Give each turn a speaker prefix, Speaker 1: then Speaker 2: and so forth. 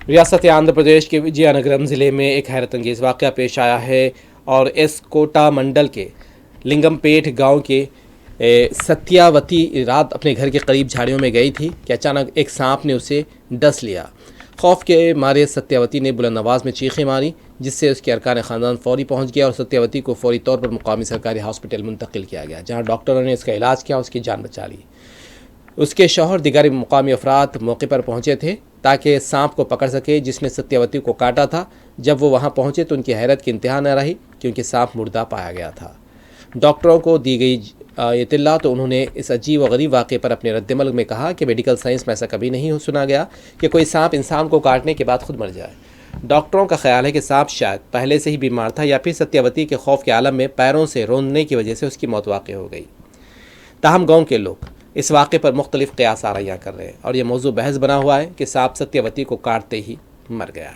Speaker 1: ریاست آندھرا پردیش کے وجے نگرم ضلع میں ایک حیرت انگیز واقعہ پیش آیا ہے اور اس کوٹا منڈل کے لنگم پیٹ گاؤں کے ستیاوتی رات اپنے گھر کے قریب جھاڑیوں میں گئی تھی کہ اچانک ایک سانپ نے اسے ڈس لیا۔ خوف کے مارے ستیاوتی نے بلند آواز میں چیخیں ماری، جس سے اس کے ارکان خاندان فوری پہنچ گیا اور ستیاوتی کو فوری طور پر مقامی سرکاری ہاسپٹل منتقل کیا گیا، جہاں ڈاکٹروں نے اس کا علاج کیا، اس کی جان بچا لی۔ اس کے شوہر دیگر مقامی افراد موقع پر پہنچے تھے تاکہ سانپ کو پکڑ سکے جس نے ستیاوتی کو کاٹا تھا۔ جب وہ وہاں پہنچے تو ان کی حیرت کی انتہا نہ رہی، کیونکہ سانپ مردہ پایا گیا تھا۔ ڈاکٹروں کو دی گئی اطلاع تو انہوں نے اس عجیب و غریب واقعے پر اپنے رد عمل میں کہا کہ میڈیکل سائنس میں ایسا کبھی نہیں سنا گیا کہ کوئی سانپ انسان کو کاٹنے کے بعد خود مر جائے۔ ڈاکٹروں کا خیال ہے کہ سانپ شاید پہلے سے ہی بیمار تھا یا پھر ستیاوتی کے خوف کے عالم میں پیروں سے روندنے کی وجہ سے اس کی موت واقع ہو گئی۔ تاہم گاؤں کے لوگ اس واقعے پر مختلف قیاس آرائیاں کر رہے ہیں اور یہ موضوع بحث بنا ہوا ہے کہ سانپ ستیاوتی کو کاٹتے ہی مر گیا۔